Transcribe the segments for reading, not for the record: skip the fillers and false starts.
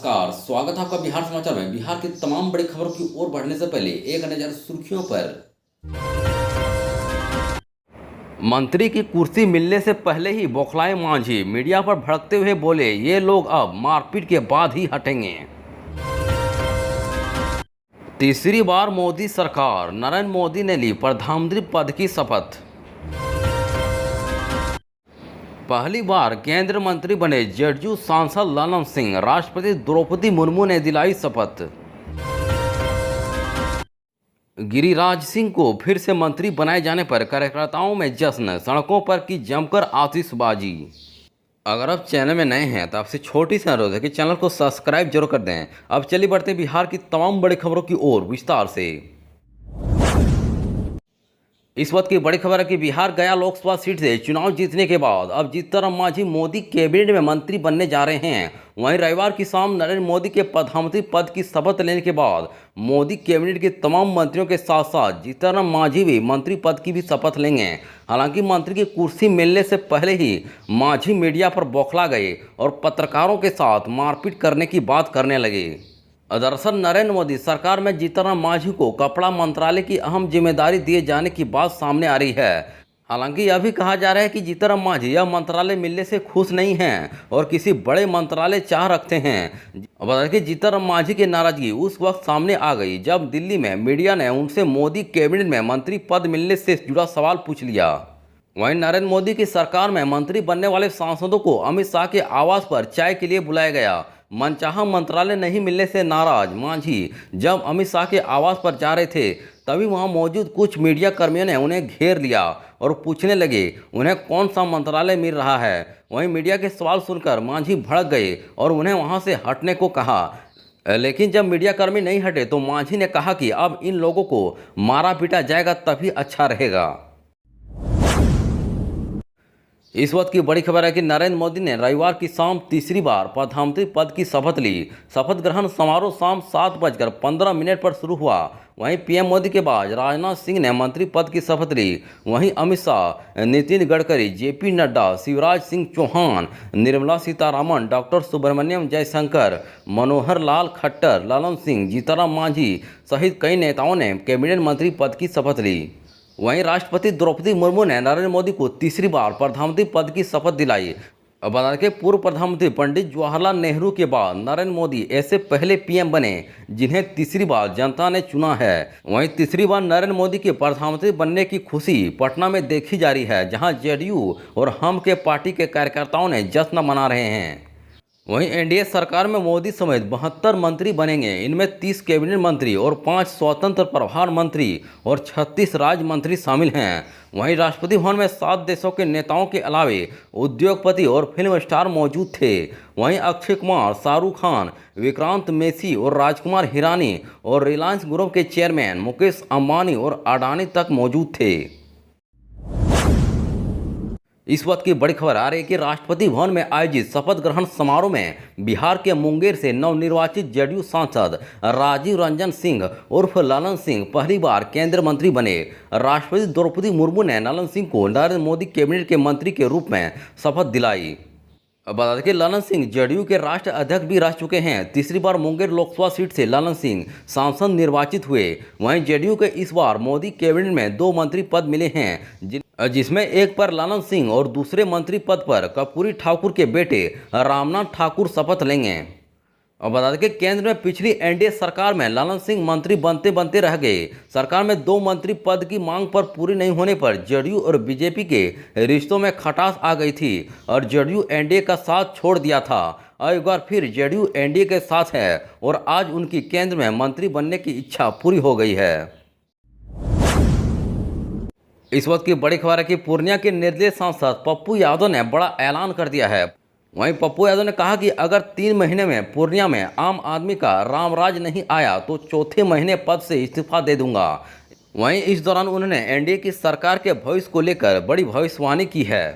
नमस्कार, स्वागत है आपका बिहार समाचार में। बिहार की तमाम बड़ी खबरों की ओर बढ़ने से पहले एक नजर सुर्खियों पर। मंत्री की कुर्सी मिलने से पहले ही बौखलाए मांझी, मीडिया पर भड़कते हुए बोले ये लोग अब मारपीट के बाद ही हटेंगे। तीसरी बार मोदी सरकार, नरेंद्र मोदी ने ली प्रधानमंत्री पद की शपथ। पहली बार केंद्रीय मंत्री बने जेडीयू सांसद ललन सिंह, राष्ट्रपति द्रौपदी मुर्मू ने दिलाई शपथ। गिरिराज सिंह को फिर से मंत्री बनाए जाने पर कार्यकर्ताओं में जश्न, सड़कों पर की जमकर आतिशबाजी। अगर आप चैनल में नए हैं तो आपसे छोटी सी अनुरोध है कि चैनल को सब्सक्राइब जरूर कर दें। अब चलिए बढ़ते हैं बिहार की तमाम बड़ी खबरों की ओर विस्तार से। इस वक्त की बड़ी खबर है कि बिहार गया लोकसभा सीट से चुनाव जीतने के बाद अब जीतनराम मांझी मोदी कैबिनेट में मंत्री बनने जा रहे हैं। वहीं रविवार की शाम नरेंद्र मोदी के प्रधानमंत्री पद की शपथ लेने के बाद मोदी कैबिनेट के तमाम मंत्रियों के साथ साथ जीतनराम मांझी भी मंत्री पद की भी शपथ लेंगे। हालांकि मंत्री की कुर्सी मिलने से पहले ही मांझी मीडिया पर बौखला गए और पत्रकारों के साथ मारपीट करने की बात करने लगे। दरअसल नरेंद्र मोदी सरकार में जीतनराम मांझी को कपड़ा मंत्रालय की अहम जिम्मेदारी दिए जाने की बात सामने आ रही है। हालांकि यह भी कहा जा रहा है कि जीतनराम मांझी यह मंत्रालय मिलने से खुश नहीं हैं और किसी बड़े मंत्रालय चाह रखते हैं। बता कि जीतनराम मांझी की नाराजगी उस वक्त सामने आ गई जब दिल्ली में मीडिया ने उनसे मोदी कैबिनेट में मंत्री पद मिलने से जुड़ा सवाल पूछ लिया। वहीं नरेंद्र मोदी की सरकार में मंत्री बनने वाले सांसदों को अमित शाह के आवास पर चाय के लिए बुलाया गया। मनचाहा मंत्रालय नहीं मिलने से नाराज मांझी जब अमित शाह के आवास पर जा रहे थे तभी वहां मौजूद कुछ मीडिया कर्मियों ने उन्हें घेर लिया और पूछने लगे उन्हें कौन सा मंत्रालय मिल रहा है। वहीं मीडिया के सवाल सुनकर मांझी भड़क गए और उन्हें वहां से हटने को कहा। लेकिन जब मीडिया कर्मी नहीं हटे तो मांझी ने कहा कि अब इन लोगों को मारा पीटा जाएगा तभी अच्छा रहेगा। इस वक्त की बड़ी खबर है कि नरेंद्र मोदी ने रविवार की शाम तीसरी बार प्रधानमंत्री पद की शपथ ली। शपथ ग्रहण समारोह शाम 7:15 पर शुरू हुआ। वहीं पीएम मोदी के बाद राजनाथ सिंह ने मंत्री पद की शपथ ली। वहीं अमित शाह, नितिन गडकरी, जेपी नड्डा, शिवराज सिंह चौहान, निर्मला सीतारामन, डॉक्टर सुब्रमण्यम जयशंकर, मनोहर लाल खट्टर, ललन सिंह, जीतनराम मांझी सहित कई नेताओं ने कैबिनेट मंत्री पद की शपथ ली। वहीं राष्ट्रपति द्रौपदी मुर्मू ने नरेंद्र मोदी को तीसरी बार प्रधानमंत्री पद की शपथ दिलाई। बता के पूर्व प्रधानमंत्री पंडित जवाहरलाल नेहरू के बाद नरेंद्र मोदी ऐसे पहले पीएम बने जिन्हें तीसरी बार जनता ने चुना है। वहीं तीसरी बार नरेंद्र मोदी के प्रधानमंत्री बनने की खुशी पटना में देखी जा रही है, जहां जेडीयू और हम के पार्टी के कार्यकर्ताओं ने जश्न मना रहे हैं। वहीं एनडीए सरकार में मोदी समेत 72 मंत्री बनेंगे। इनमें 30 कैबिनेट मंत्री और 5 स्वतंत्र प्रभार मंत्री और 36 राज्य मंत्री शामिल हैं। वहीं राष्ट्रपति भवन में 7 देशों के नेताओं के अलावे उद्योगपति और फिल्म स्टार मौजूद थे। वहीं अक्षय कुमार, शाहरुख खान, विक्रांत मैसी और राजकुमार हिरानी और रिलायंस ग्रुप के चेयरमैन मुकेश अंबानी और अडानी तक मौजूद थे। इस वक्त की बड़ी खबर आ रही है कि राष्ट्रपति भवन में आयोजित शपथ ग्रहण समारोह में बिहार के मुंगेर से नवनिर्वाचित जेडीयू सांसद राजीव रंजन सिंह उर्फ ललन सिंह पहली बार केंद्रीय मंत्री बने। राष्ट्रपति द्रौपदी मुर्मू ने ललन सिंह को नरेंद्र मोदी कैबिनेट के मंत्री के रूप में शपथ दिलाई। बता दें कि ललन सिंह जेडीयू के राष्ट्रीय अध्यक्ष भी रह चुके हैं। तीसरी बार मुंगेर लोकसभा सीट से ललन सिंह सांसद निर्वाचित हुए। वहीं जेडीयू के इस बार मोदी कैबिनेट में 2 मंत्री पद मिले हैं, जिसमें एक पर ललन सिंह और दूसरे मंत्री पद पर कर्पूरी ठाकुर के बेटे रामनाथ ठाकुर शपथ लेंगे। और बता दें कि केंद्र में पिछली एनडीए सरकार में ललन सिंह मंत्री बनते बनते रह गए। सरकार में 2 मंत्री पद की मांग पर पूरी नहीं होने पर जेडीयू और बीजेपी के रिश्तों में खटास आ गई थी और जेडीयू एनडीए का साथ छोड़ दिया था। और एक बार फिर जेडीयू एनडीए के साथ है और आज उनकी केंद्र में मंत्री बनने की इच्छा पूरी हो गई है। इस वक्त की बड़ी खबर है कि पूर्णिया के निर्दलीय सांसद पप्पू यादव ने बड़ा ऐलान कर दिया है। वहीं पप्पू यादव ने कहा कि अगर 3 महीने में पूर्णिया में आम आदमी का रामराज नहीं आया तो चौथे महीने पद से इस्तीफा दे दूंगा। वहीं इस दौरान उन्होंने एनडीए की सरकार के भविष्य को लेकर बड़ी भविष्यवाणी की है।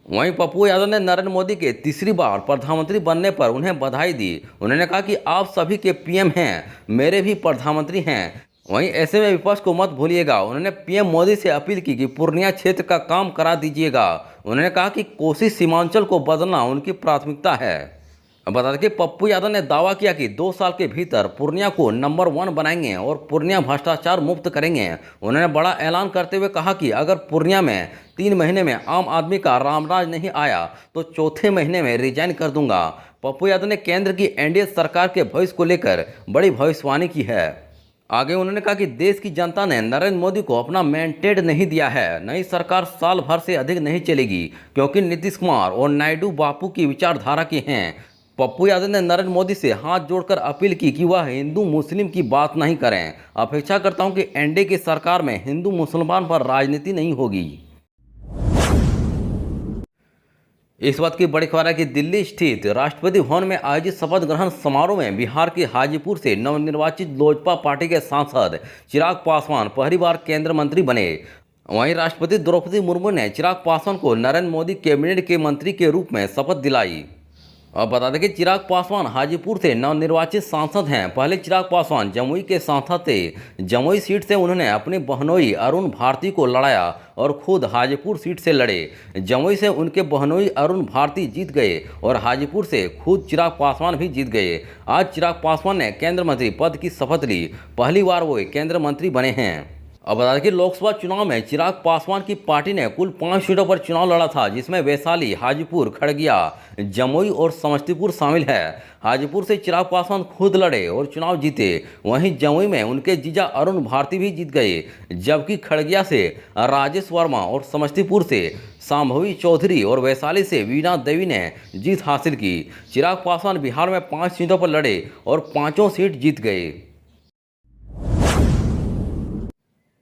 वहीं पप्पू यादव ने नरेंद्र मोदी के तीसरी बार प्रधानमंत्री बनने पर उन्हें बधाई दी। उन्होंने कहा कि आप सभी के पीएम हैं, मेरे भी प्रधानमंत्री हैं। वहीं ऐसे में विपक्ष को मत भूलिएगा। उन्होंने पीएम मोदी से अपील की कि पूर्णिया क्षेत्र का काम करा दीजिएगा। उन्होंने कहा कि कोसी सीमांचल को बदलना उनकी प्राथमिकता है। बता दें कि पप्पू यादव ने दावा किया कि 2 साल के भीतर पूर्णिया को नंबर 1 बनाएंगे और पूर्णिया भ्रष्टाचार मुक्त करेंगे। उन्होंने बड़ा ऐलान करते हुए कहा कि अगर पूर्णिया में 3 महीने में आम आदमी का रामराज नहीं आया तो चौथे महीने में रिजाइन कर दूंगा। पप्पू यादव ने केंद्र की एनडीए सरकार के भविष्य को लेकर बड़ी भविष्यवाणी की है। आगे उन्होंने कहा कि देश की जनता ने नरेंद्र मोदी को अपना मैंडेट नहीं दिया है। नई सरकार साल भर से अधिक नहीं चलेगी क्योंकि नीतीश कुमार और नायडू बापू की विचारधारा के हैं। पप्पू यादव ने नरेंद्र मोदी से हाथ जोड़कर अपील की कि वह हिंदू मुस्लिम की बात नहीं करें। अपेक्षा करता हूं कि एनडीए की सरकार में हिंदू मुसलमान पर राजनीति नहीं होगी। इस बात की बड़ी खबर है कि दिल्ली स्थित राष्ट्रपति भवन में आयोजित शपथ ग्रहण समारोह में बिहार के हाजीपुर से नवनिर्वाचित लोजपा पार्टी के सांसद चिराग पासवान पहली बार केंद्रीय मंत्री बने। वहीं राष्ट्रपति द्रौपदी मुर्मू ने चिराग पासवान को नरेंद्र मोदी कैबिनेट के मंत्री के रूप में शपथ दिलाई। अब बता दें कि चिराग पासवान हाजीपुर से नवनिर्वाचित सांसद हैं। पहले चिराग पासवान जमुई के सांसद थे। जमुई सीट से उन्होंने अपनी बहनोई अरुण भारती को लड़ाया और खुद हाजीपुर सीट से लड़े। जमुई से उनके बहनोई अरुण भारती जीत गए और हाजीपुर से खुद चिराग पासवान भी जीत गए। आज चिराग पासवान ने केंद्रीय मंत्री पद की शपथ ली। पहली बार वो केंद्रीय मंत्री बने हैं। अब बता दें कि लोकसभा चुनाव में चिराग पासवान की पार्टी ने कुल 5 सीटों पर चुनाव लड़ा था, जिसमें वैशाली, हाजीपुर, खगड़िया, जमुई और समस्तीपुर शामिल है। हाजीपुर से चिराग पासवान खुद लड़े और चुनाव जीते। वहीं जमुई में उनके जीजा अरुण भारती भी जीत गए, जबकि खगड़िया से राजेश वर्मा और समस्तीपुर से शांभवी चौधरी और वैशाली से वीणा देवी ने जीत हासिल की। चिराग पासवान बिहार में 5 सीटों पर लड़े और 5 सीट जीत गए।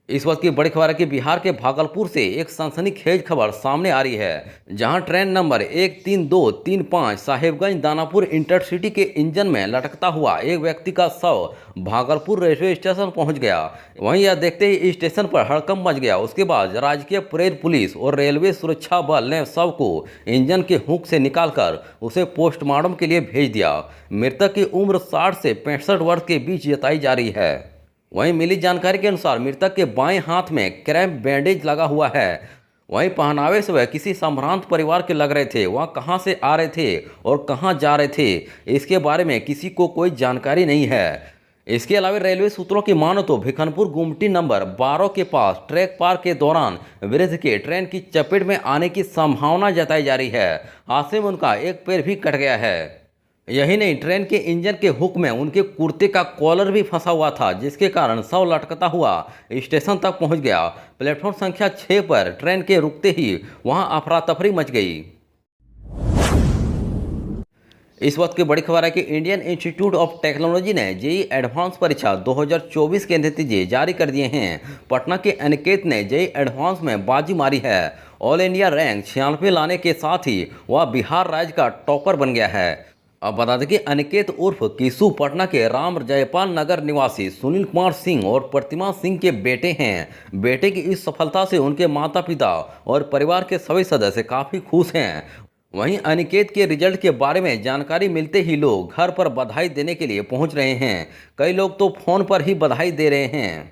इस वक्त की बड़ी खबर है कि बिहार के भागलपुर से एक सनसनीखेज खबर सामने आ रही है, जहां train number 13235 Sahebganj Danapur intercity के इंजन में लटकता हुआ एक व्यक्ति का शव भागलपुर रेलवे स्टेशन पहुंच गया। वहीं यह देखते ही स्टेशन पर हड़कंप मच गया। उसके बाद राजकीय परेड पुलिस और रेलवे सुरक्षा बल ने शव को इंजन के हुक से निकालकर उसे पोस्टमार्टम के लिए भेज दिया। मृतक की उम्र 60 से 65 वर्ष के बीच जताई जा रही है। वहीं मिली जानकारी के अनुसार मृतक के बाएं हाथ में क्रैम्प बैंडेज लगा हुआ है। वहीं पहनावे से वह किसी संभ्रांत परिवार के लग रहे थे। वह कहां से आ रहे थे और कहां जा रहे थे, इसके बारे में किसी को कोई जानकारी नहीं है। इसके अलावा रेलवे सूत्रों की मानो तो भिखनपुर गुमटी नंबर 12 के पास ट्रैक पार के दौरान वृद्ध के ट्रेन की चपेट में आने की संभावना जताई जा रही है। हादसे में उनका एक पैर भी कट गया है। यही नहीं, ट्रेन के इंजन के हुक में उनके कुर्ते का कॉलर भी फंसा हुआ था, जिसके कारण शव लटकता हुआ स्टेशन तक पहुंच गया। प्लेटफॉर्म संख्या 6 पर ट्रेन के रुकते ही वहां अफरा तफरी मच गई। इस वक्त की बड़ी खबर है कि इंडियन इंस्टीट्यूट ऑफ टेक्नोलॉजी ने जेईई एडवांस परीक्षा 2024 के नतीजे जारी कर दिए हैं। पटना के अनिकेत ने जेईई एडवांस में बाजी मारी है। ऑल इंडिया रैंक 96 लाने के साथ ही वह बिहार राज्य का टॉपर बन गया है। अब बता दें कि अनिकेत उर्फ किसू पटना के राम जयपाल नगर निवासी सुनील कुमार सिंह और प्रतिमा सिंह के बेटे हैं। बेटे की इस सफलता से उनके माता पिता और परिवार के सभी सदस्य काफ़ी खुश हैं। वहीं अनिकेत के रिजल्ट के बारे में जानकारी मिलते ही लोग घर पर बधाई देने के लिए पहुंच रहे हैं। कई लोग तो फ़ोन पर ही बधाई दे रहे हैं।